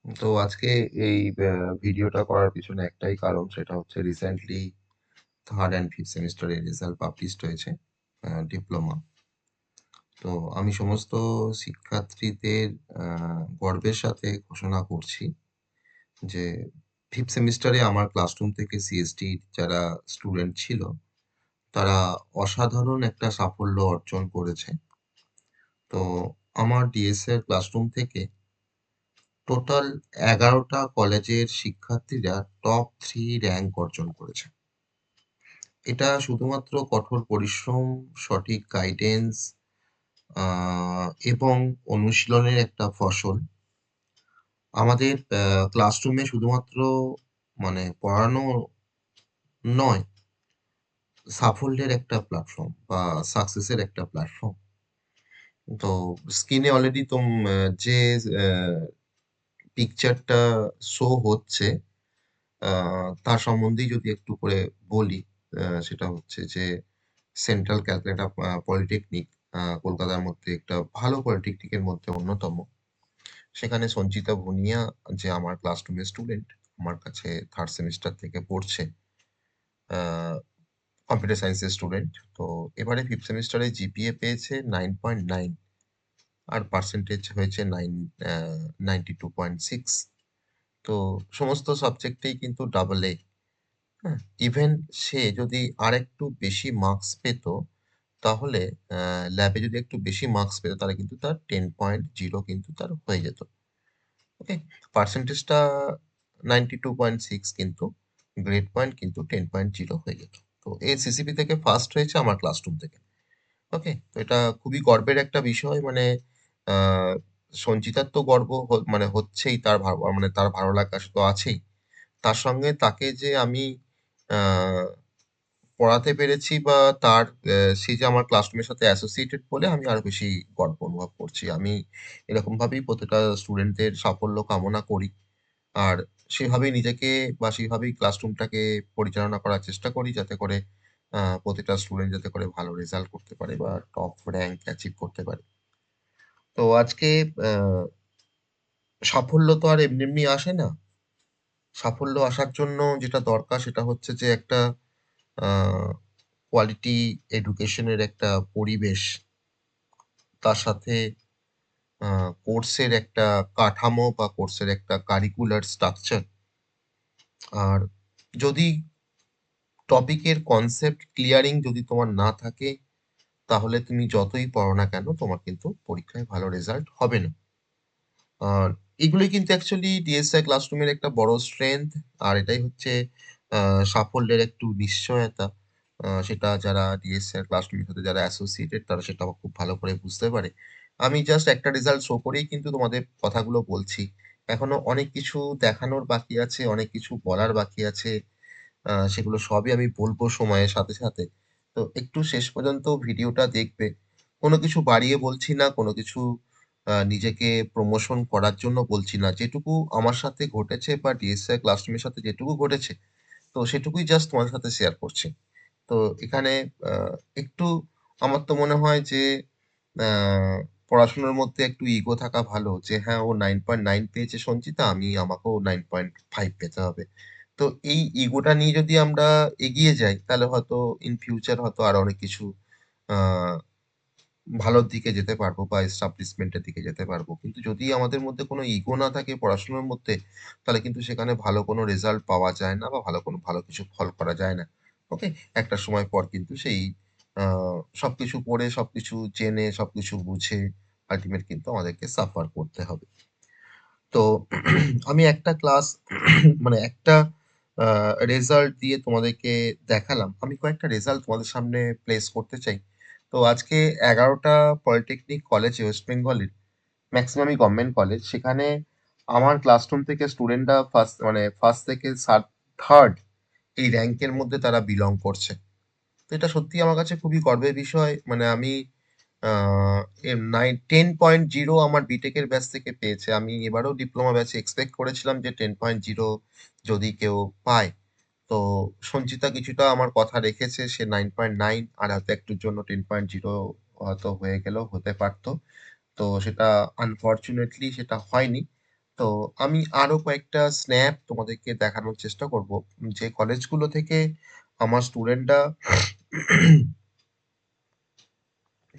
তো আজকে এই ভিডিওটা করার পিছনে একটাই কারণ, সেটা হচ্ছে রিসেন্টলি থার্ড অ্যান্ড ফিফথ সেমিস্টারের রেজাল্ট পাবলিশড হয়েছে ডিপ্লোমা। তো আমি সমস্ত শিক্ষার্থীদের গর্বের সাথে ঘোষণা করছি যে ফিফথ সেমিস্টারে আমার ক্লাসরুম থেকে সিএসটি যারা স্টুডেন্ট ছিল তারা অসাধারণ একটা সাফল্য অর্জন করেছে। তো আমার ডিএসএর ক্লাসরুম থেকে টোটাল 11টা কলেজের শিক্ষার্থীরা টপ 3 র্যাঙ্ক অর্জন করেছে। এটা শুধুমাত্র কঠোর পরিশ্রম, সঠিক গাইডেন্স এবং অনুশীলনের একটা ফসল। আমাদের ক্লাসরুমে শুধুমাত্র পড়ানো নয়, সাফল্যের একটা প্ল্যাটফর্ম বা সাকসেসের একটা প্ল্যাটফর্ম। তো স্ক্রিনে অলরেডি যে পিকচারটা শো হচ্ছে তার সম্বন্ধেই যদি একটু করে বলি, সেটা হচ্ছে যে সেন্ট্রাল ক্যালকাটা পলিটেকনিক, কলকাতার মধ্যে একটা ভালো পলিটেকনিকের মধ্যে অন্যতম। সেখানে সঞ্চিতা ভুনিয়া, যে আমার ক্লাসরুমের স্টুডেন্ট, আমার কাছে থার্ড সেমিস্টার থেকে পড়ছে, কম্পিউটার সায়েন্সের স্টুডেন্ট। তো এবারে ফিফথ সেমিস্টারে জিপিএ পেয়েছে 9.9, আর পার্সেন্টেজ হয়েছে 92.6। তো সমস্ত সাবজেক্টেই কিন্তু ডাবল A। হ্যাঁ, ইভেন সে যদি আরেকটু বেশি মার্কস পেত, তাহলে ল্যাবে যদি একটু বেশি মার্কস পেত, তাহলে কিন্তু তার 10.0 কিন্তু তার হয়ে যেত। ওকে, পার্সেন্টেজটা 92.6, কিন্তু গ্রেড পয়েন্ট কিন্তু 10.0 হয়ে যেত। তো এই সিসিপি থেকে ফার্স্ট হয়েছে আমার ক্লাসরুম থেকে। ওকে, তো এটা খুবই গর্বের একটা বিষয়। আহ, সঞ্চিতার তো গর্ব হচ্ছেই, তার ভালো লাগা তো আছেই। তার সঙ্গে তাকে যে আমি আহ পড়াতে পেরেছি, বা সে যে আমার ক্লাসরুমের সাথে অ্যাসোসিয়েটেড বলে আমি আরো বেশি গর্ব অনুভব করছি। আমি এরকম ভাবেই প্রতিটা স্টুডেন্টদের সাফল্য কামনা করি, আর সেভাবেই নিজেকে বা সেভাবেই ক্লাসরুমটাকে পরিচালনা করার চেষ্টা করি, যাতে করে প্রতিটা স্টুডেন্ট যাতে করে ভালো রেজাল্ট করতে পারে বা টপ র্যাঙ্ক অ্যাচিভ করতে পারে। তো আজকে আহ সাফল্য তো আর এমনি এমনি আসে না। সাফল্য আসার জন্য যেটা দরকার সেটা হচ্ছে যে একটা কোয়ালিটি এডুকেশনের একটা পরিবেশ, তার সাথে কোর্সের একটা কাঠামো বা কোর্সের একটা কারিকুলার স্ট্রাকচার। আর যদি টপিকের কনসেপ্ট ক্লিয়ারিং যদি তোমার না থাকে, তাহলে তুমি যতই পড়ো না কেন, তোমার কিন্তু পরীক্ষায় ভালো রেজাল্ট হবে না। আর এগুলোই কিন্তু অ্যাকচুয়ালি ডিএসআই ক্লাসরুমের একটা বড় স্ট্রেংথ। আর এটাই হচ্ছে সাফল্যের একটু নিশ্চয়তা। সেটা যারা ডিএসআই ক্লাসরুমের সাথে যারা অ্যাসোসিয়েটেড, তারা সেটা খুব ভালো করে বুঝতে পারে। আমি জাস্ট একটা রেজাল্ট শো করেই কিন্তু তোমাদের কথাগুলো বলছি। এখনো অনেক কিছু দেখানোর বাকি আছে, অনেক কিছু বলার বাকি আছে। সেগুলো সবই আমি বলবো সময়ের সাথে সাথে। তো একটু শেষ পর্যন্ত ভিডিওটা দেখবে। কোনো কিছু বাড়িয়ে বলছি না, কোনো কিছু নিজেকে প্রমোশন করার জন্য বলছি না। যেটুকু আমার সাথে ঘটেছে বা ডিএসআই ক্লাসরুমের সাথে যেটুকু ঘটেছে, তো সেটুকুই জাস্ট তোমাদের সাথে শেয়ার করছি। তো এখানে একটু আমার তো মনে হয় যে আহ, পড়াশোনার মধ্যে একটু ইগো থাকা ভালো, যে হ্যাঁ, ও 9.9 পেয়েছে সঞ্চিতা, আমাকেও 9.5 পেতে হবে। তো এই ইগোটা নিয়ে যদি আমরা এগিয়ে যাই, তাহলে হয়তো ইন ফিউচার হয়তো আরো অনেক কিছু আহ ভালোর দিকে যেতে পারবো বা এস্টাবলিশমেন্টের দিকে যেতে পারবো। কিন্তু যদি আমাদের মধ্যে কোনো ইগো না থাকে পড়াশোনার মধ্যে, তাহলে কিন্তু সেখানে ভালো কোনো রেজাল্ট পাওয়া যায় না, বা ভালো কিছু ফল করা যায় না। ওকে, একটা সময় পর কিন্তু সেই সবকিছু পড়ে, সবকিছু জেনে, সবকিছু বুঝে আলটিমেট কিন্তু আমাদেরকে সাফার করতে হবে। তো আমি একটা ক্লাস একটা রেজাল্ট দিয়ে তোমাদেরকে দেখালাম। আমি কয়েকটা রেজাল্ট তোমাদের সামনে প্লেস করতে চাই। তো আজকে 11টা পলিটেকনিক কলেজে, ওয়েস্ট বেঙ্গলের ম্যাক্সিমামই গভর্নমেন্ট কলেজ, সেখানে আমার ক্লাসরুম থেকে স্টুডেন্টরা ফার্স্ট থেকে থার্ড এই র্যাঙ্কের মধ্যে তারা বিলং করছে। তো এটা সত্যি আমার কাছে খুবই গর্বের বিষয়। আমি আহ 10.0 আমার বিটেকের ব্যাচ থেকে পেয়েছে। আমি এবারেও ডিপ্লোমা ব্যাচে এক্সপেক্ট করেছিলাম যে 10.0 যদি কেউ পায়। তো সঞ্চিতা কিছুটা আমার কথা রেখেছে, সে 9.9, আর হয়তো একটুর জন্য 10.0 হয়তো হয়ে গেলেও হতে পারতো। তো সেটা আনফরচুনেটলি সেটা হয়নি। তো আমি আরো কয়েকটা স্ন্যাপ তোমাদেরকে দেখানোর চেষ্টা করব, যে কলেজগুলো থেকে আমার স্টুডেন্টরা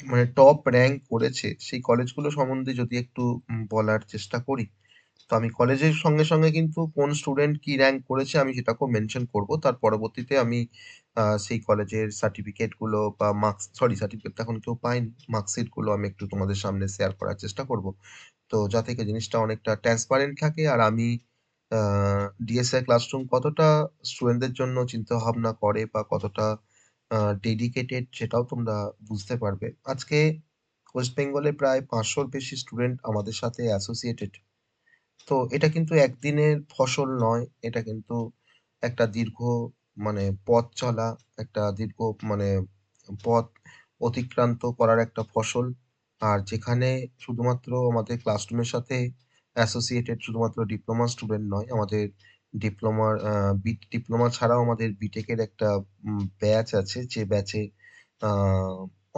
মানে টপ র‍্যাংক করেছে, সেই কলেজগুলো সম্বন্ধে যদি একটু বলার চেষ্টা করি। তো আমি কলেজের সঙ্গে, সঙ্গে কিন্তু কোন স্টুডেন্ট কি র‍্যাংক করেছে আমি সেটাকেও মেনশন করব। তার পরবর্তীতে আমি সেই কলেজের সার্টিফিকেট গুলো বা সার্টিফিকেট তো এখন কেউ পায়নি। মার্কশিট গুলো আমি একটু তোমাদের সামনে শেয়ার করার চেষ্টা করব। তো যাতে করে জিনিসটা অনেকটা ট্রান্সপারেন্ট থাকে, আর আমি আ ডিএসএ ক্লাসরুম কতটা স্টুডেন্টদের জন্য চিন্তাভাবনা করে বা কতটা আ ডেডিকেটেড সেটাও তোমরা বুঝতে পারবে। আজকে ওয়েস্ট বেঙ্গলে প্রায় ৫০০ র বেশি স্টুডেন্ট আমাদের সাথে অ্যাসোসিয়েটেড। তো এটা কিন্তু একদিনের ফসল নয়। এটা কিন্তু একটা দীর্ঘ মানে পথ চলা, একটা দীর্ঘ মানে পথ অতিক্রান্ত করার একটা ফসল। আর যেখানে শুধুমাত্র আমাদের ক্লাসরুমের সাথে অ্যাসোসিয়েটেড শুধুমাত্র ডিপ্লোমা স্টুডেন্ট নয়, আমাদের ডিপ্লোমার ডিপ্লোমা ছাড়াও আমাদের বিটেকের একটা ব্যাচ আছে, যে ব্যাচে আ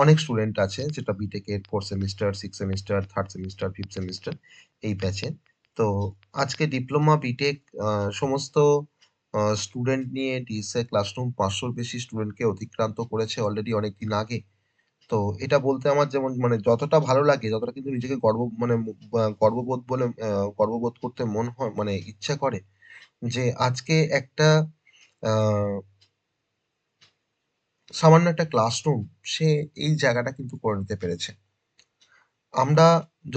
অনেক স্টুডেন্ট আছে, যেটা বিটেকের 4 semester, 6 semester, 3rd semester, 5th semester এই ব্যাচে। তো আজকে ডিপ্লোমা, বিটেক সমস্ত স্টুডেন্ট নিয়ে ডিএসএ ক্লাসরুম ৫০০ র বেশি স্টুডেন্টকে অতিক্রান্ত করেছে অলরেডি অনেকদিন আগে। তো এটা বলতে আমার যেমন মানে যতটা ভালো লাগে, যতটা কিন্তু নিজেকে গর্ব মানে গর্ববোধ বলে গর্ববোধ করতে মন হয় মানে ইচ্ছা করে, যে আজকে একটা আ সামান্য একটা ক্লাসরুম সে এই জায়গাটা কিন্তু করে নিতে পেরেছে। আমরা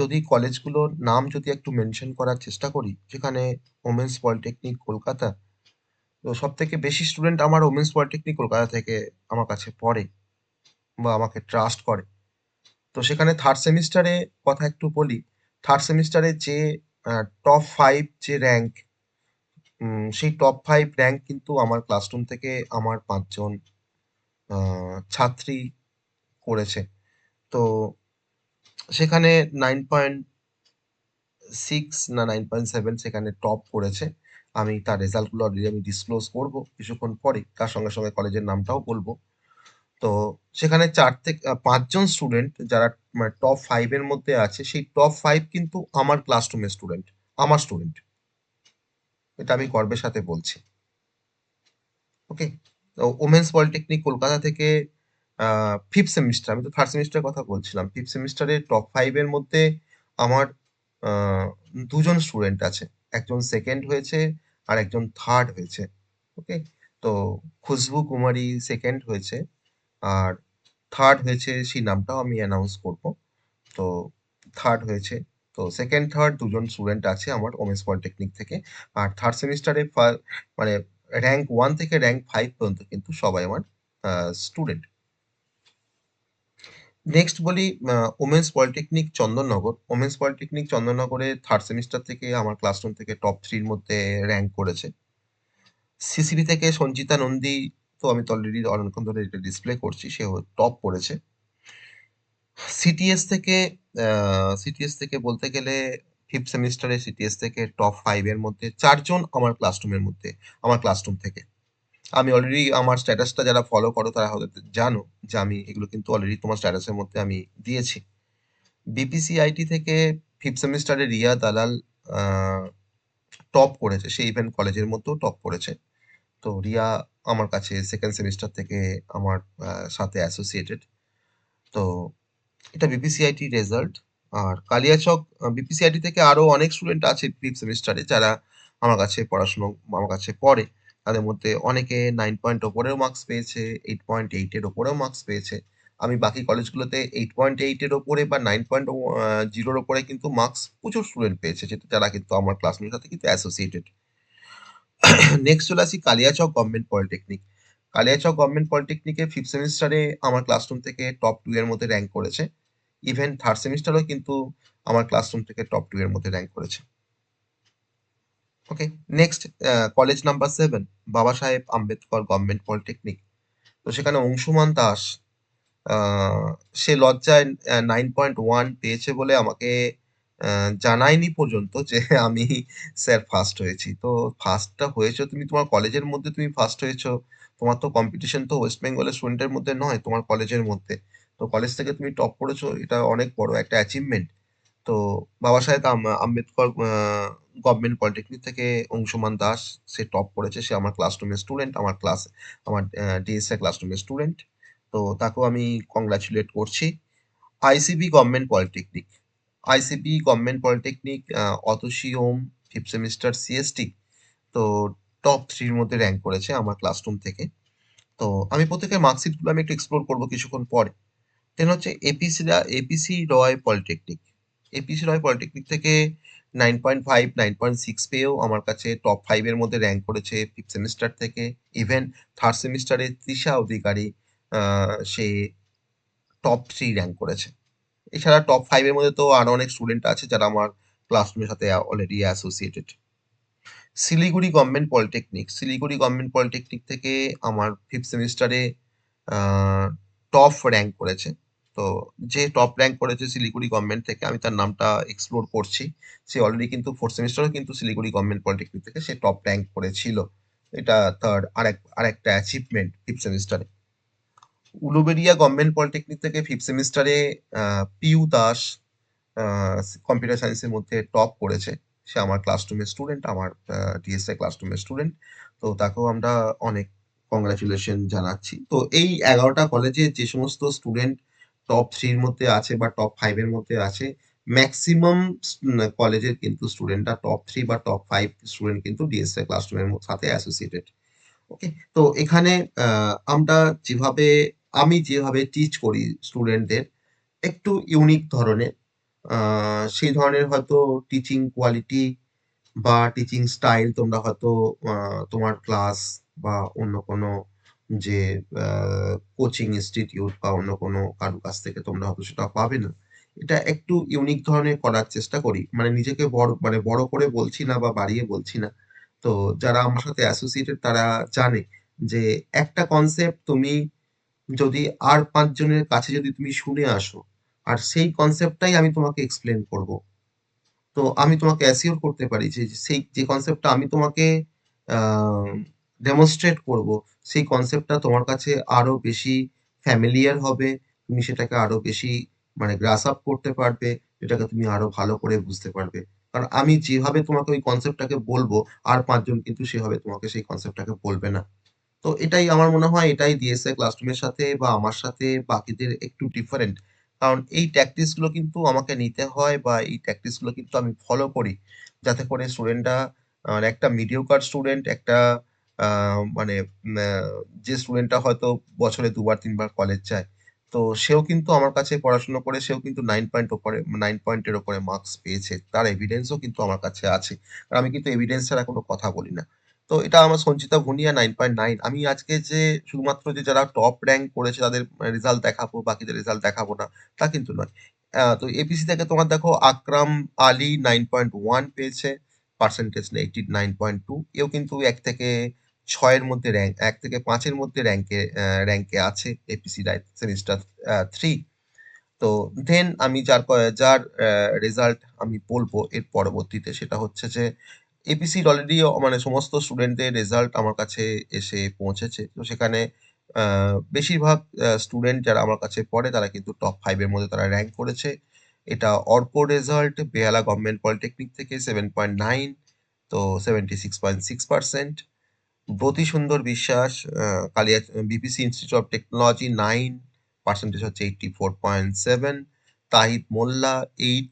যদি কলেজগুলোর নাম যদি একটু মেনশন করার চেষ্টা করি, যেখানে ওমেন্স পলিটেকনিক কলকাতা, তো সবথেকে বেশি স্টুডেন্ট আমার ওমেন্স পলিটেকনিক কলকাতা থেকে আমার কাছে পড়ে বা আমাকে ট্রাস্ট করে। তো সেখানে 3rd সেমিস্টারে কথা একটু বলি। 3rd সেমিস্টারে যে টপ 5 যে র‍্যাংক, সেই টপ 5 র‍্যাংক কিন্তু আমার ক্লাসরুম থেকে আমার ৫ জন আ ছাত্রী করেছে। তো সেখানে 9.6 না 9.7 সেখানে টপ করেছে। আমি তার রেজাল্ট গুলো অলরেডি আমি ডিসক্লোজ করব কিছুক্ষণ পরেই। তার সঙ্গে, সঙ্গে কলেজের নামটাও বলব। তো সেখানে ৪ থেকে ৫ জন স্টুডেন্ট যারা মানে টপ 5 এর মধ্যে আছে, সেই টপ 5 কিন্তু আমার ক্লাসরুমের স্টুডেন্ট। আমার স্টুডেন্ট। এটা আমি গর্বের সাথে বলছি। ওকে? তো ওমেন্স পলিটেকনিক কলকাতা থেকে আ 5th সেমিস্টার, আমি তো 3rd সেমিস্টারের কথা বলছিলাম। 5th সেমিস্টারের টপ 5 এর মধ্যে আমার আ ২ জন স্টুডেন্ট আছে। একজন 2nd হয়েছে আর একজন 3rd হয়েছে। ওকে? তো খুশবু কুমারী 2nd হয়েছে। আর 3rd হয়েছে, সেই নামটাও আমি অ্যানাউন্স করব। তো 3rd হয়েছে। তো 2nd, 3rd ২ জন স্টুডেন্ট আছে আমার ওমেন্স পলিটেকনিক থেকে। আর 3rd সেমিস্টারে মানে র‍্যাংক 1 থেকে র‍্যাংক 5 পর্যন্ত কিন্তু সবাই আমার আ স্টুডেন্ট। নেক্সট বলি women's polytechnic Chandannagar. Women's polytechnic চন্দননগরে 3rd সেমিস্টার থেকে আমার ক্লাসরুম থেকে টপ 3 র মধ্যে র‍্যাংক করেছে। সিসিবি থেকে সঞ্চিতা নন্দী, তো আমি তো অলরেডি অনেকক্ষণ ধরে এটা ডিসপ্লে করছি। সেও টপ করেছে। সিটিএস থেকে আ সিটিএস থেকে বলতে গেলে 5th সেমিস্টারে সিটিএস থেকে টপ 5 এর মধ্যে ৪ জন আমার ক্লাসরুমের মধ্যে, আমার ক্লাসরুম থেকে। আমি অলরেডি আমার স্ট্যাটাসটা যারা ফলো করো তারা হয়তো জানো যে আমি এগুলো কিন্তু অলরেডি তোমার স্ট্যাটাসের মধ্যে আমি দিয়েছি। বিপিসিআইটি থেকে 5th সেমিস্টারে রিয়া দালাল আ টপ করেছে। সে ইভেন কলেজের মধ্যেও টপ করেছে। তো রিয়া আমার কাছে 2nd সেমিস্টার থেকে আমার সাথে অ্যাসোসিয়েটেড। তো এটা বিপিসিআইটি রেজাল্ট। আর কালিয়াচক বিপিসিআইটি থেকে আরো অনেক স্টুডেন্ট আছে 5th সেমিস্টারে যারা আমার কাছে পড়ে। তাদের মধ্যে অনেকে 9 পয়েন্ট ওপরেও মার্কস পেয়েছে, 8.8 এর ওপরেও মার্কস পেয়েছে। আমি বাকি কলেজগুলোতে 8.8 এর ওপরে বা 9.0 এর ওপরে কিন্তু মার্কস প্রচুর স্টুডেন্ট পেয়েছে, যারা কিন্তু আমার ক্লাসমেটের সাথে কিন্তু অ্যাসোসিয়েটেড। নেক্সট চলে আসি Kaliachak government polytechnic. Kaliachak government পলিটেকনিকে 5th সেমিস্টারে আমার ক্লাসরুম থেকে টপ 2 এর মধ্যে র‍্যাংক করেছে। ইভেন 3rd সেমিস্টারেও কিন্তু আমার ক্লাসরুম থেকে টপ 2 এর মধ্যে র‍্যাংক করেছে। ওকে? নেক্সট কলেজ নাম্বার 7 বাবা সাহেব আম্বেদকর গভর্নমেন্ট পলিটেকনিক। তো সেখানে অংশুমান দাস আ সে লজ্জায় 9.1 পেয়েছে বলে আমাকে আ জানায়নি পর্যন্ত যে আমি স্যার ফার্স্ট হয়েছি। তো ফার্স্টটা হয়েছো তুমি তোমার কলেজের মধ্যে, তুমি ফার্স্ট হয়েছো। তোমার তো কম্পিটিশন তো ওয়েস্ট বেঙ্গলের স্টুডেন্টের মধ্যে নয়, তোমার কলেজের মধ্যে। তো কলেজ থেকে তুমি টপ করেছো, এটা অনেক বড় একটা অ্যাচিভমেন্ট। তো বাবা সাহেব আম্বেদকর গভর্নমেন্ট পলিটেকনিক থেকে অংশুমান দাস সে টপ করেছে। সে আমার ক্লাসরুমের স্টুডেন্ট, আমার ডিএসএ ক্লাসরুমের স্টুডেন্ট। তো তাকেও আমি কংগ্রাচুলেট করছি। ICB government polytechnic, ICB government polytechnic Atasi Om 5th semester CST, তো টপ 3 এর মধ্যে র‍্যাংক করেছে আমার ক্লাসরুম থেকে। তো আমি প্রত্যেকের মার্কশিট গুলো আমি একটু এক্সপ্লোর করব কিছুক্ষণ পরে। দেন হচ্ছে এপিসি রয় পলিটেকনিক। এপিসি রয় পলিটেকনিক থেকে 9.5 9.6 পেয়েও আমার কাছে টপ 5 এর মধ্যে র‍্যাংক করেছে 5th সেমিস্টার থেকে। ইভেন 3rd সেমিস্টারে তৃষা অধিকারী সে টপ 3 র‍্যাংক করেছে। এছাড়া টপ 5 এর মধ্যে তো আরো অনেক স্টুডেন্ট আছে যারা আমার ক্লাসরুমের সাথে already associated. Siliguri government polytechnic থেকে আমার 5th সেমিস্টারে টপ র‍্যাংক করেছে। তো যে টপ র‍্যাংক করেছে শিলিগুড়ি গভর্নমেন্ট থেকে, আমি তার নামটা এক্সপ্লোর করছি। সে অলরেডি কিন্তু 4th সেমিস্টারেও কিন্তু শিলিগুড়ি গভর্নমেন্ট পলিটেকনিক থেকে সে টপ র‍্যাংক করেছিল। এটা তার আরেকটা অ্যাচিভমেন্ট 5th সেমিস্টারে। উলুবেড়িয়া গভর্নমেন্ট পলিটেকনিক থেকে 5th সেমিস্টারে পিউ দাস কম্পিউটার সায়েন্সের মধ্যে টপ করেছে। সে আমার ক্লাসরুমের স্টুডেন্ট, আমার ডিএসএ ক্লাসরুমের স্টুডেন্ট। তো তাকেও আমরা অনেক কংগ্রাচুলেশন জানাচ্ছি। তো এই 11টা কলেজে যে সমস্ত স্টুডেন্ট টপ 3 এর মধ্যে আছে বা টপ 5 এর মধ্যে আছে, ম্যাক্সিমাম কলেজের কিন্তু স্টুডেন্টরা টপ 3 বা টপ 5 স্টুডেন্ট কিন্তু ডিএসএ ক্লাসরুমের সাথে অ্যাসোসিয়েটেড। ওকে, তো এখানে আমরা যেভাবে আমি যেভাবে টিচ করি স্টুডেন্টদের একটু ইউনিক ধরনের, সেই ধরনের হয়তো টিচিং কোয়ালিটি বা টিচিং স্টাইল তোমরা হয়তো তোমার ক্লাস বা অন্য কোনো যে কোচিং ইনস্টিটিউট বা অন্য কোনো কারো কাছ থেকে তোমরা হয়তো সেটা পাবে না। এটা একটু ইউনিক ধরনের করার চেষ্টা করি। মানে নিজেকে বড় করে বলছি না বা বাড়িয়ে বলছি না। তো যারা আমার সাথে অ্যাসোসিয়েটেড তারা জানে যে একটা কনসেপ্ট তুমি যদি আর ৫ জনের কাছে যদি তুমি শুনে আসো, আর সেই কনসেপ্টটাই আমি তোমাকে এক্সপ্লেন করব। তো আমি তোমাকে অ্যাসিওর করতে পারি যে সেই যে কনসেপ্টটা আমি তোমাকে আ ডেমনস্ট্রেট করব, সেই কনসেপ্টটা তোমার কাছে আরো বেশি ফ্যামিলিয়ার হবে। তুমি সেটাকে আরো বেশি মানে গ্রাস আপ করতে পারবে, এটাকে তুমি আরো ভালো করে বুঝতে পারবে। কারণ আমি যেভাবে তোমাকে ওই কনসেপ্টটাকে বলব, আর ৫ জন কিন্তু সেভাবে তোমাকে সেই কনসেপ্টটাকে বলবে না। তো এটাই আমার মনে হয়, এটাই ডিএসএ ক্লাসরুমের সাথে বা আমার সাথে বাকিদের একটু ডিফারেন্ট। কারণ এই ট্যাকটিক্স গুলো কিন্তু আমাকে নিতে হয় বা এই ট্যাকটিক্স গুলো কিন্তু আমি ফলো করি। যাতে করে স্টুডেন্টরা একটা মিডিওকার স্টুডেন্ট একটা আ মানে যে স্টুডেন্টটা হয়তো বছরে ২ বার ৩ বার কলেজ যায়। তো সেও কিন্তু আমার কাছে পড়াশোনা করে সেও কিন্তু 9 পয়েন্টের উপরে মার্কস পেয়েছে। তার এভিডেন্স ও কিন্তু আমার কাছে আছে। আর আমি কিন্তু এভিডেন্স ছাড়া কোনো কথা বলি না। তো এটা আমার সঞ্চিতা ভুনিয়া 9.9। আমি আজকে যে শুধুমাত্র যে যারা টপ র‍্যাংক করেছে তাদের রেজাল্ট দেখাবো, বাকিদের রেজাল্ট দেখাবো না, তা কিন্তু নয়। তো এপিসি থেকে তোমার দেখো আকরাম আলী 9.1 পেয়েছে, পার্সেন্টেজ 89.2। এও কিন্তু ১ থেকে ৬ এর মধ্যে ১ থেকে ৫ এর মধ্যে র‍্যাংকে আছে এপিসি সেমিস্টার 3। তো দেন আমি যার রেজাল্ট আমি বলবো এর পরবর্তীতে, সেটা হচ্ছে যে এপিসির অলরেডি মানে সমস্ত স্টুডেন্টদের রেজাল্ট আমার কাছে এসে পৌঁছেছে। তো সেখানে বেশিরভাগ স্টুডেন্ট যারা আমার কাছে পড়ে তারা কিন্তু টপ 5 এর মধ্যে তারা র‍্যাংক করেছে। এটা Arka result Behala government polytechnic থেকে 7.9, তো 76.6%। Bratisundar Biswas Kalia BPC institute of technology 9, percentage হচ্ছে 84.7। তাহিদ মোল্লা 8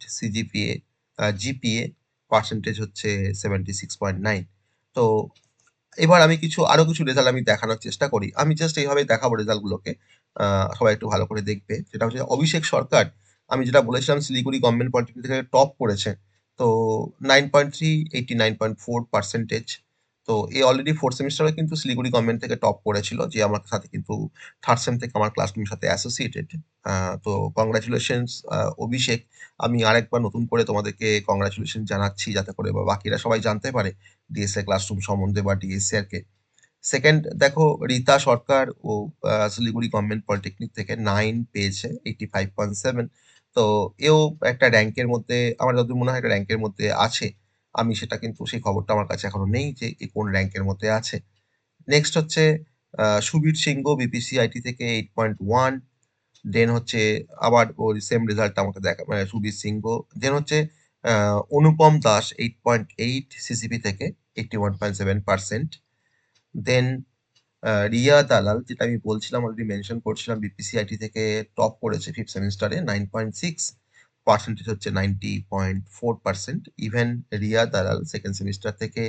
জিপিএ, পার্সেন্টেজ হচ্ছে 76.9। তো এবার আমি আরো কিছু রেজাল্ট আমি দেখানোর চেষ্টা করি। আমি জাস্ট এইভাবে দেখাবো রেজাল্ট গুলোকে। সবাই একটু ভালো করে দেখবে। সেটা হচ্ছে অভিষেক সরকার, আমি যেটা বলেছিলাম শিলিগুড়ি গভর্নমেন্ট পলিটেকনিক থেকে টপ করেছে। তো 9.3, 89.4 পার্সেন্টেজ। তো এ অলরেডি 4th সেমিস্টারে কিন্তু শিলিগুড়ি গভর্নমেন্ট থেকে টপ করেছিল। যে আমার সাথে কিন্তু 3rd সেম থেকে আমার ক্লাসরুমের সাথে অ্যাসোসিয়েটেড। তো কংগ্রাচুলেশনস অভিষেক। আমি আরেকবার নতুন করে তোমাদেরকে কংগ্রাচুলেশন জানাচ্ছি যাতে করে বা বাকিরা সবাই জানতে পারে ডিএসএ ক্লাসরুম সম্বন্ধে বা ডিএসএআর কে। সেকেন্ড দেখো রীতা সরকার ও শিলিগুড়ি গভর্নমেন্ট পলিটেকনিক থেকে 9 পেয়েছে, 85.7। তো এও একটা র‍্যাংকের মধ্যে, আমার যতদূর মনে হয় একটা র‍্যাংকের মধ্যে আছে। আমি সেটা কিন্তু সেই খবরটা আমার কাছে এখনো নেই যে এ কোন র‍্যাংকের মধ্যে আছে। নেক্সট হচ্ছে সুবীর সিংহ বিপিসি আইটি থেকে 8.1, দেন হচ্ছে আবার ওই সেম রেজাল্ট আমাকে দেখা মানে সুবীর সিংহ। দেন হচ্ছে অনুপম দাস 8.8 সিসিপি থেকে 81.7%। দেন রিয়া দালাল, যেটা আমি বলছিলাম অলরেডি মেনশন করছিলাম, বিপিসিআইটি থেকে টপ করেছে ফিফথ সেমিস্টারে 9.6, পার্সেন্টেজ হচ্ছে 90.4%। ইভেন রিয়া দালাল সেকেন্ড সেমিস্টার থেকে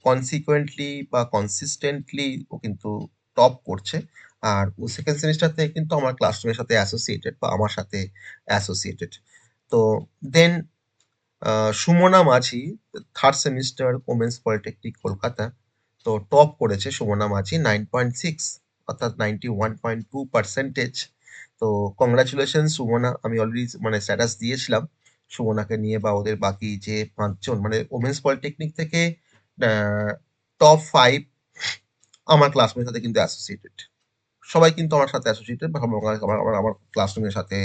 কনসিকুয়েন্টলি বা কনসিস্টেন্টলি ও কিন্তু টপ করছে। আর ও সেকেন্ড সেমিস্টার থেকে কিন্তু আমার ক্লাসরুমের সাথে অ্যাসোসিয়েটেড বা আমার সাথে অ্যাসোসিয়েটেড। তো দেন সুমনা মাঝি third semester women's polytechnic Kolkata, তো টপ করেছে সুমনা মাঝি 9.6, অর্থাৎ 91.2%। তো কংগ্রাচুলেশন সুমনা। আমি অলরেডি মানে স্ট্যাটাস দিয়েছিলাম সুমনাকে নিয়ে বা ওদের বাকি যে 5 জন মানে ওমেন্স পলিটেকনিক থেকে টপ 5 আমার ক্লাসমেটের সাথে কিন্তু অ্যাসোসিয়েটেড। সবাই কিন্তু আমার সাথে অ্যাসোসিয়েটেড বা আমার ক্লাসরুমের সাথে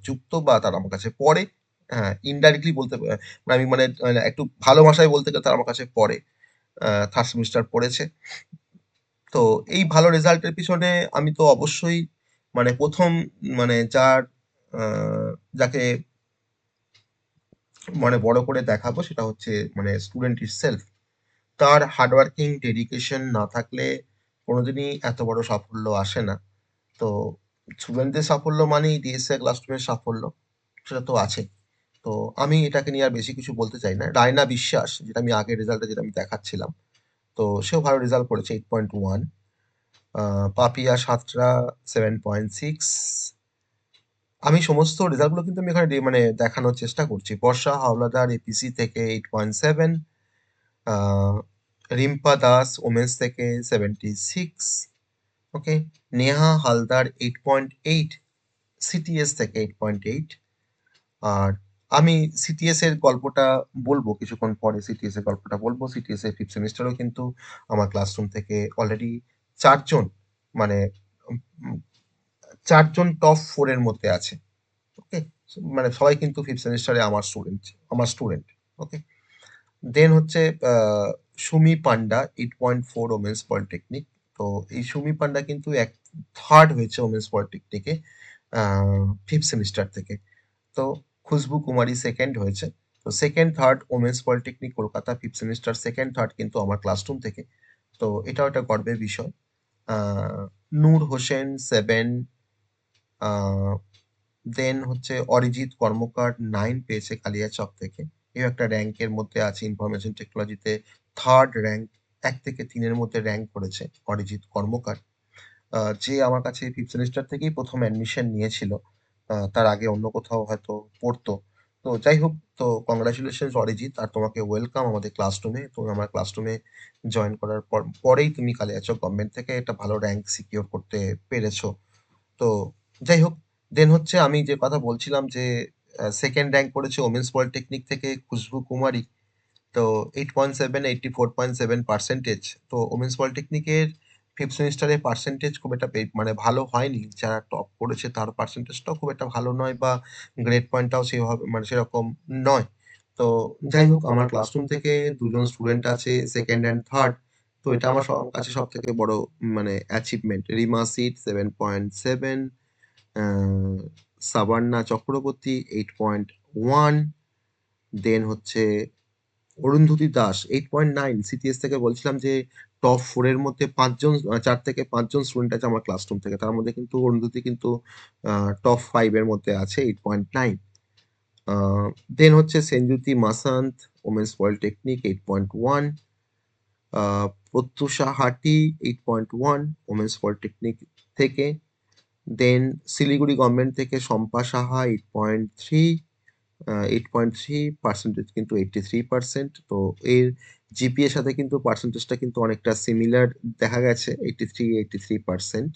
যুক্ত বা তারা আমার কাছে পড়ে। হ্যাঁ, ইনডাইরেক্টলি বলতে মানে আমি মানে একটু ভালো ভাষায় বলতে গেলে তারা আমার কাছে পড়ে। থার্ড সেমিস্টার পড়েছে। তো এই ভালো রেজাল্টের পিছনে আমি তো অবশ্যই মানে ১ম মানে আ যাকে মানে বড় করে দেখাবো সেটা হচ্ছে মানে স্টুডেন্ট itself। তার হার্ড ওয়ার্কিং, ডেডিকেশন না থাকলে কোনোদিনই এত বড় সাফল্য আসে না। তো স্টুডেন্টদের সাফল্য মানেই ডিএসএ ক্লাসরুমের সাফল্য, সেটা তো আছেই। তো আমি এটাকে নিয়ে আর বেশি কিছু বলতে চাই না। রায়না বিশ্বাস, যেটা আমি আগের রেজাল্টে যেটা আমি দেখাচ্ছিলাম, তো সেও ভালো রেজাল্ট করেছে 8.1। পাপিয়া সাঁতরা 7.6। আমি সমস্ত রেজাল্টগুলো কিন্তু আমি এখানে মানে দেখানোর চেষ্টা করছি। বর্ষা হাওলাদার এপিসি থেকে 8.7, আহ, রিম্পা দাস ওমেন্স থেকে 76, ওকে। নেহা হালদার 8.8 সিটিএস থেকে 8.8। আর আমি সিটিএস এর গল্পটা বলবো কিছুক্ষণ পরে, সিটিএস এর গল্পটা বলবো। সিটিএস এর ফিফথ সেমিস্টারও কিন্তু আমার ক্লাসরুম থেকে অলরেডি 4 জন মানে উম, উম, 4 জন টপ 4 এর মধ্যে আছে, ওকে। মানে সবাই কিন্তু ফিফথ সেমিস্টারে আমার স্টুডেন্ট, ওকে। দেন হচ্ছে সুমি পান্ডা 8.4 ওমেন্স পলিটেকনিক। তো এই সুমি পান্ডা কিন্তু থার্ড হয়েছে ওমেন্স পলিটেকনিকে ফিফথ সেমিস্টার থেকে। তো খুশবু কুমারী সেকেন্ড হয়েছে। তো second third women's polytechnic Kolkata fifth semester second third কিন্তু আমার ক্লাসরুম থেকে। তো এটাও একটা গর্বের বিষয়। নূর হোসেন 7। দেন হচ্ছে অরিজিৎ কর্মকার 9 পেয়েছে কালিয়াচক থেকে। এও একটা র্যাঙ্কের মধ্যে আছে ইনফরমেশন টেকনোলজিতে, থার্ড র্যাঙ্ক, 1 থেকে 3 এর মধ্যে র্যাঙ্ক করেছে অরিজিৎ কর্মকার। যে আমার কাছে ফিফথ সেমিস্টার থেকেই প্রথম অ্যাডমিশন নিয়েছিল। তার আগে অন্য কোথাও হয়তো পড়তো। তো যাই হোক, তো কংগ্রাচুলেশনস অরিজিৎ, আর তোমাকে ওয়েলকাম আমাদের ক্লাসরুমে। তুমি আমার ক্লাসরুমে জয়েন করার পরেই তুমি কালিয়াচক গভর্নমেন্ট থেকে একটা ভালো র্যাঙ্ক সিকিউর করতে পেরেছো। তো যাই হোক, দেন হচ্ছে আমি যে কথা বলছিলাম যে সেকেন্ড র্যাঙ্ক করেছে ওমেন্স পলিটেকনিক থেকে খুশবু কুমারী। তো 8.7, 84.7%। তো ওমেন্স পলিটেকনিকের ফিফথ সেমিস্টারের পার্সেন্টেজ খুব একটা মানে ভালো হয়নি। যারা টপ করেছে তার পার্সেন্টেজটাও খুব একটা ভালো নয় বা গ্রেড পয়েন্টটাও সেভাবে মানে সেরকম নয়। তো যাই হোক, আমার ক্লাসরুম থেকে 2 জন স্টুডেন্ট আছে সেকেন্ড অ্যান্ড থার্ড। তো এটা আমার কাছে সব থেকে বড় মানে অ্যাচিভমেন্ট। রিমা সিট 7.7, সাবান্না চক্রবর্তী 8.1। দেন হচ্ছে অরুন্ধতী দাস 8.9। সিটিএস থেকে বলছিলাম যে টপ 4 এর মধ্যে 5 জন, 4 থেকে 5 জন স্টুডেন্ট আছে আমার ক্লাসরুম থেকে। তার মধ্যে কিন্তু অরুন্ধতী কিন্তু টপ 5 এর মধ্যে আছে 8.9। দেন হচ্ছে Senjyoti Masanta women's polytechnic 8.1। Pratyusha Hati 8.1 women's polytechnic থেকে। দেন শিলিগুড়ি গভর্নমেন্ট থেকে শম্পা সাহা 8.3, 8.3 পার্সেন্টেজ কিন্তু 83%। তো এর জিপিএ সাথে কিন্তু পার্সেন্টেজটা কিন্তু অনেকটা সিমিলার দেখা গেছে, 83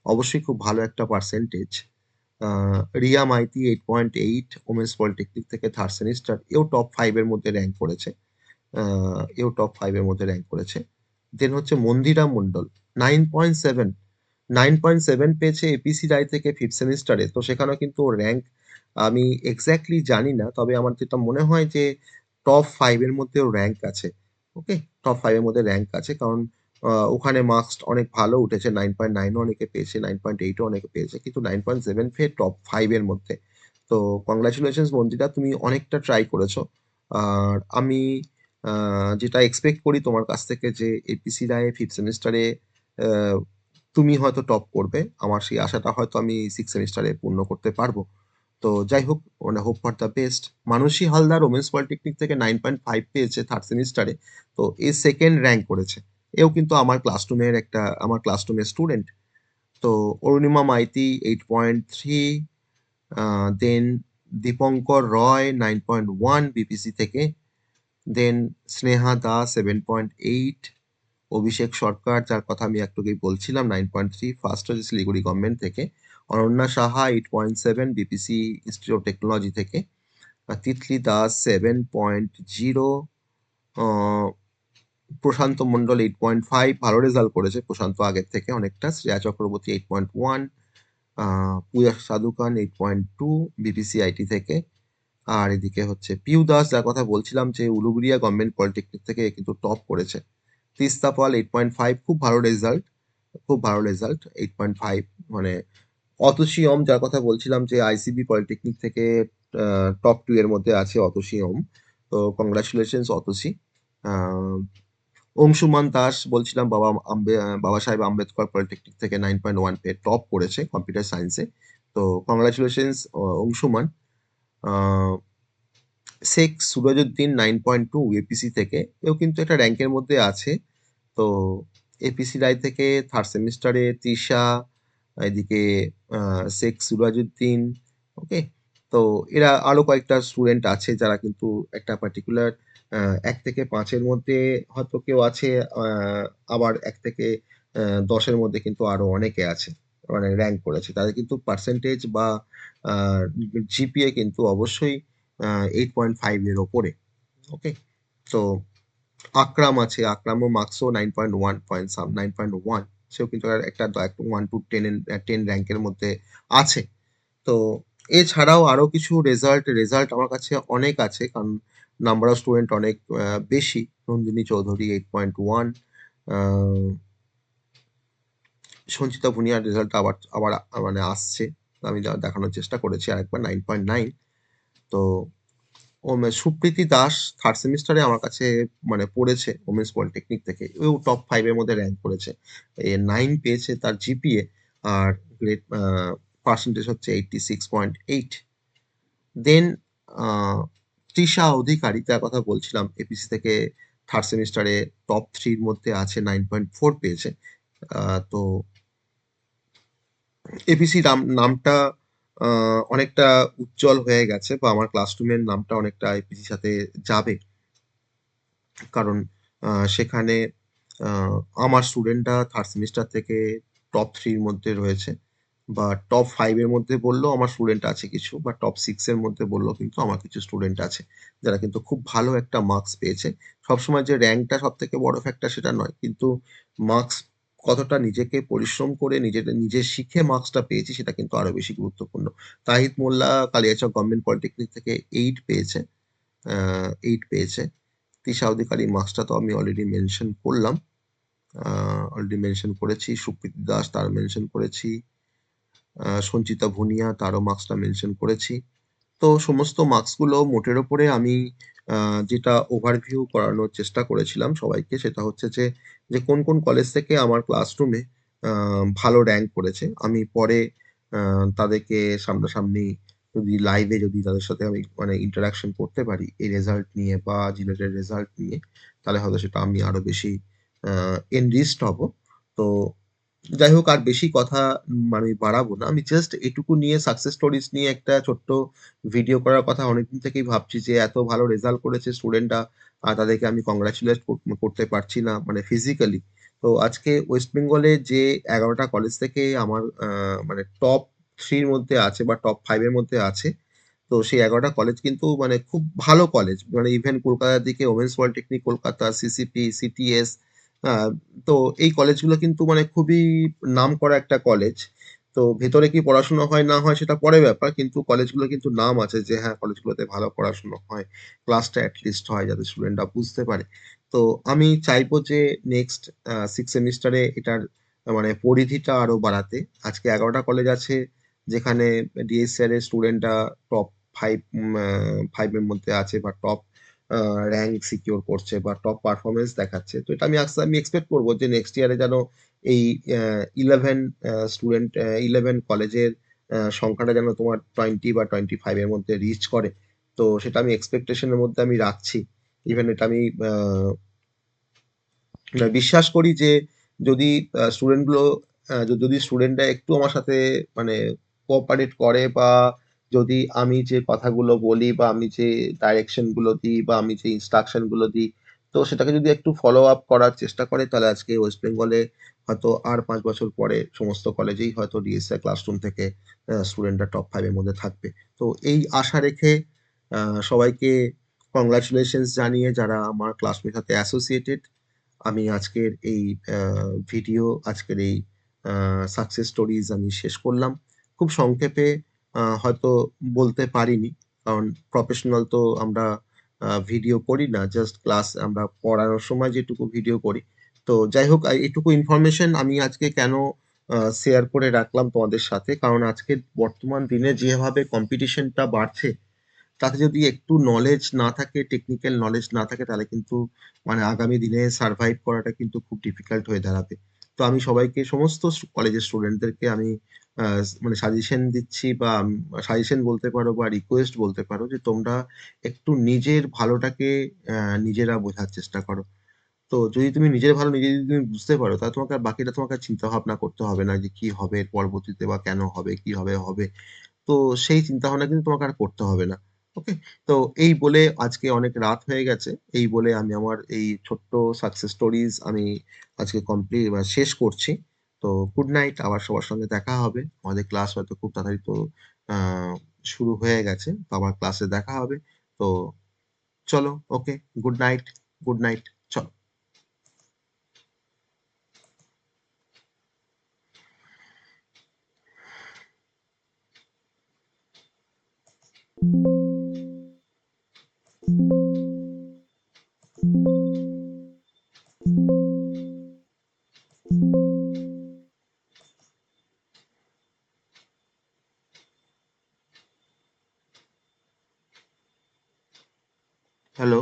অবশ্যই খুব ভালো একটা percentage. Riya Maiti 8.8 women's polytechnic থেকে থার্ড সেমিস্টার, এও টপ 5 এর মধ্যে র্যাঙ্ক করেছে। এও টপ 5 এর মধ্যে র্যাঙ্ক করেছে। দেন হচ্ছে মন্দিরা মণ্ডল 9.7, 9.7 পেয়েছে এপিসি রায় থেকে ফিফথ সেমিস্টারে। তো সেখানেও কিন্তু ওর র্যাঙ্ক আমি এক্স্যাক্টলি জানি না, তবে আমার যেটা মনে হয় যে টপ 5 এর মধ্যে ওর র্যাঙ্ক আছে, ওকে। টপ 5 এর মধ্যে র্যাঙ্ক আছে, কারণ ওখানে মার্কস অনেক ভালো উঠেছে। 9.9 ও অনেকে পেয়েছে, 9.8 ও অনেকে পেয়েছে। কিন্তু 9.7 পেয়ে টপ 5 এর মধ্যে। তো কংগ্রাচুলেশনস মঞ্জিতা, তুমি অনেকটা ট্রাই করেছো। আর আমি যেটা এক্সপেক্ট করি তোমার কাছ থেকে যে এপিসি রায়ে 5th সেমেস্টারে আ তুমি হয়তো টপ করবে। আমার সেই আশাটা হয়তো আমি 6th সেমেস্টারে পূর্ণ করতে পারবো। তো যাই হোক, মানে hope for the best. Mansi Haldar women's polytechnic থেকে 9.5 পেয়েছে 3rd সেমিস্টারে। তো এ 2nd র‍্যাংক করেছে। এও কিন্তু আমার ক্লাসরুমের স্টুডেন্ট। তো অরুণিমা মাইতি 8.3, দেন দীপঙ্কর রয় 9.1 বিপিসি থেকে, দেন স্নেহা দাস 7.8, অভিষেক সরকার যার কথা আমি একটু আগেই বলছিলাম 9.3 ফার্স্ট হয়েছে শিলিগুড়ি গভর্নমেন্ট থেকে, Ananya Saha 8.7 BPC institute of technology থেকে, তিতলি দাস 7.0, প্রশান্ত মণ্ডল 8.5, ভালো রেজাল্ট করেছে প্রশান্ত আগের থেকে অনেকটা। শ্রেয়া চক্রবর্তী 8.1, পূজা সাধুখান 8.2 বিপিসি আইটি থেকে। আর এদিকে হচ্ছে পিউ দাস যার কথা বলছিলাম যে উলুবেড়িয়া গভর্নমেন্ট পলিটেকনিক থেকে কিন্তু টপ করেছে। তিস্তা পাল 8.5, খুব ভালো রেজাল্ট, খুব ভালো রেজাল্ট 8.5। মানে অতসী ওম যার কথা বলছিলাম যে আইসিবি পলিটেকনিক থেকে টপ 2 এর মধ্যে আছে অতসী ওম। তো কংগ্রাচুলেশনস অতসী। আহ, অংশুমান দাস বলছিলাম বাবা সাহেব আম্বেদকর পলিটেকনিক থেকে 9.1 পেয়ে টপ করেছে কম্পিউটার সায়েন্সে। তো কংগ্রাচুলেশনস অংশুমান। আহ, শেখ সুরজউদ্দিন 9.2 এপিসি থেকে, এও কিন্তু একটা র্যাঙ্কের মধ্যে আছে। তো এপিসি রায় থেকে 3rd সেমিস্টারে তৃষা, এদিকে শেখ সুরাজউদ্দিন, ওকে। তো এরা আরো কয়েকটা স্টুডেন্ট আছে যারা কিন্তু একটা পার্টিকুলার 1 থেকে 5 এর মধ্যে হয়তো কেউ আছে, আবার 1 থেকে 10 এর মধ্যে কিন্তু আরো অনেকে আছে, মানে র‍্যাংক করেছে। তাদের কিন্তু পার্সেন্টেজ বা জিপিএ কিন্তু অবশ্যই 8.5 এর ওপরে, ওকে। তো আকরাম আছে, আকরামও মার্কসও 9.1 পয়েন্ট 9.1, সেও কিন্তু একটা 1 to 10 র্যাঙ্কের মধ্যে আছে। তো এছাড়াও আরো কিছু রেজাল্ট আমার কাছে অনেক আছে, কারণ নাম্বার অফ স্টুডেন্ট অনেক বেশি। নন্দিনী চৌধুরী 8.1, সঞ্চিতা ভুনিয়ার রেজাল্ট আবার আবার মানে আসছে, আমি দেখানোর চেষ্টা করেছি আরেকবার 9.9। তো সুপ্রীতি দাস 3rd সেমিস্টারে আমার কাছে মানে পড়েছে ওমেন্স পলিটেকনিক থেকে, ও টপ 5 এর মধ্যে র‍্যাঙ্ক করেছে। 9 পেয়েছে তার জিপিএ, আর গ্রেড পার্সেন্টেজ হচ্ছে 86.8। দেন তৃষা অধিকারী যার কথা বলছিলাম এপিসি থেকে 3rd সেমিস্টারে টপ 3 এর মধ্যে আছে, 9.4 পেয়েছে। তো এপিসি নামটা অনেকটা উজ্জ্বল হয়ে গেছে, বা আমার ক্লাসরুমের নামটা অনেকটা এপিসির সাথে যাবে। কারণ সেখানে আমার স্টুডেন্টরা 3rd সেমিস্টার থেকে টপ 3 এর মধ্যে রয়েছে, বা টপ 5 এর মধ্যে বললেও আমার স্টুডেন্ট আছে কিছু, বা টপ 6 এর মধ্যে বললেও কিন্তু আমার কিছু স্টুডেন্ট আছে যারা কিন্তু খুব ভালো একটা মার্কস পেয়েছে। সবসময় যে র‍্যাঙ্কটা সবথেকে বড় ফ্যাক্টর সেটা নয়, কিন্তু মার্কস কতটা নিজেকে পরিশ্রম করে নিজে শিখে মার্কসটা পেয়েছি সেটা কিন্তু আরো বেশি গুরুত্বপূর্ণ। তাহিদ মোল্লা কালিয়াচক গভর্নমেন্ট পলিটেকনিক থেকে 8 পেয়েছে, 8 পেয়েছে। তৃষা অধিকারী মার্কসটা তো আমি অলরেডি মেনশন করলাম, অলরেডি মেনশন করেছি। সুপ্রীতি দাস তার মেনশন করেছি, সঞ্চিতা ভুনিয়া তারও মার্কসটা মেনশন করেছি। তো সমস্ত মার্কসগুলো মোটের ওপরে আমি যেটা ওভারভিউ করানোর চেষ্টা করেছিলাম সবাইকে, সেটা হচ্ছে যে কোন কোন কলেজ থেকে আমার ক্লাসরুমে ভালো র‍্যাঙ্ক করেছে। আমি পরে তাদেরকে সামনাসামনি যদি লাইভে যদি তাদের সাথে আমি মানে ইন্টারাকশন করতে পারি এই রেজাল্ট নিয়ে বা জিলেটের রেজাল্ট নিয়ে, তাহলে হয়তো সেটা আমি আরো বেশি এনরিচড হব। তো যাই হোক, আর বেশি কথা আমি বাড়াবো না। আমি জাস্ট এটুকু নিয়ে সাকসেস স্টোরিজ নিয়ে একটা ছোট্ট ভিডিও করার কথা অনেকদিন থেকেই ভাবছি, যে এত ভালো রেজাল্ট করেছে স্টুডেন্টরা, তাদেরকে আমি কংগ্রাচুলেট করতে পারছি না মানে ফিজিক্যালি। তো আজকে ওয়েস্ট বেঙ্গলে যে 11টা কলেজ থেকে আমার মানে টপ 3 এর মধ্যে আছে বা টপ 5 এর মধ্যে আছে, তো সেই 11টা কলেজ কিন্তু মানে খুব ভালো কলেজ। মানে ইভেন কলকাতার দিকে women's polytechnic Kolkata, CCP, CTS, আ তো এই কলেজগুলো কিন্তু মানে খুবই নামকরা একটা কলেজ। তো ভেতরে কি পড়াশোনা হয় না হয় সেটা পরের ব্যাপার। কিন্তু কলেজগুলো কিন্তু নাম আছে যে হ্যাঁ, কলেজগুলোতে ভালো পড়াশোনা হয়। ক্লাসটা এট লিস্ট হয় যাতে স্টুডেন্টরা বুঝতে পারে। তো আমি চাইবো যে নেক্সট 6 সেমিস্টারে এটার মানে পরিধিটা আরো বাড়াতে। আজকে ১১ টা কলেজ আছে যেখানে ডিএসইআর এর স্টুডেন্টরা টপ ৫ 5 এর মধ্যে আছে বা টপ র‍্যাংক সিকিউর করছে বা টপ পারফরম্যান্স দেখাচ্ছে। তো এটা আমি এক্সপেক্ট করব যে নেক্সট ইয়ারে যেন এই 11 স্টুডেন্ট 11 কলেজের সংখ্যাটা যেন তোমার 20 বা 25 এর মধ্যে রিচ করে। তো সেটা আমি এক্সপেকটেশন এর মধ্যে আমি রাখছি। ইভেন এটা আমি আ বিশ্বাস করি যে যদি স্টুডেন্ট গুলো যদি স্টুডেন্টরা একটু আমার সাথে মানে কোঅপারেট করে বা যদি আমি যে কথাগুলো বলি বা আমি যে ডাইরেকশন গুলো দিই বা আমি যে ইনস্ট্রাকশন গুলো দিই, তো সেটাকে যদি একটু ফলো আপ করার চেষ্টা করে তাহলে আজকে ওয়েস্ট বেঙ্গলে হয়তো আর ৫ বছর পরে সমস্ত কলেজেই হয়তো ডিএসইআর ক্লাসরুম থেকে স্টুডেন্টরা টপ 5 এর মধ্যে থাকবে। তো এই আশা রেখে আ সবাইকে কংগ্রাচুলেশনস জানিয়ে যারা আমার ক্লাসমেট সাথে অ্যাসোসিয়েটেড, আমি আজকের এই আ ভিডিও, আজকের এই আ সাকসেস স্টোরিজ আমি শেষ করলাম। খুব সংক্ষেপে হয়তো বলতে পারিনি। কারণ প্রফেশনাল তো আমরা ভিডিও করি না। জাস্ট ক্লাস আমরা পড়ানোর সময় যেটুকু ভিডিও করি। তো যাই হোক এটুকু ইনফরমেশন আমি আজকে কেন শেয়ার করে রাখলাম তোমাদের সাথে। কারণ আজকের বর্তমান দিনে যেভাবে কম্পিটিশনটা বাড়ছে তাতে যদি একটু নলেজ না থাকে, টেকনিক্যাল নলেজ না থাকে তাহলে কিন্তু মানে আগামী দিনে সারভাইভ করাটা কিন্তু খুব ডিফিকাল্ট হয়ে দাঁড়াবে। তো আমি সবাইকে সমস্ত কলেজের স্টুডেন্টদেরকে আমি মানে সাজেশন দিচ্ছি বা সাজেশন বলতে পারো বা রিকোয়েস্ট বলতে পারো যে তোমরা একটু নিজের ভালোটাকে নিজেরা বোঝার চেষ্টা করো। তো যদি তুমি নিজের ভালো নিজে যদি তুমি বুঝতে পারো তাহলে তোমাকে আর বাকিটা তোমাকে আর চিন্তা ভাবনা করতে হবে না যে কি হবে এর পরবর্তীতে বা কেন হবে, কি হবে। তো সেই চিন্তাভাবনা কিন্তু তোমাকে আর করতে হবে না। ওকে? তো এই বলে আজকে অনেক রাত হয়ে গেছে। এই বলে আমি আমার এই ছোট্ট সাকসেস স্টোরিজ আমি আজকে শেষ করছি। তো গুড নাইট। আবার সবার সঙ্গে দেখা হবে। আমাদের ক্লাস হয়তো খুব তাড়াতাড়ি তো আ শুরু হয়ে গেছে। তো আবার ক্লাসে দেখা হবে। তো চলো okay. Good night, good night. চলো। হ্যালো?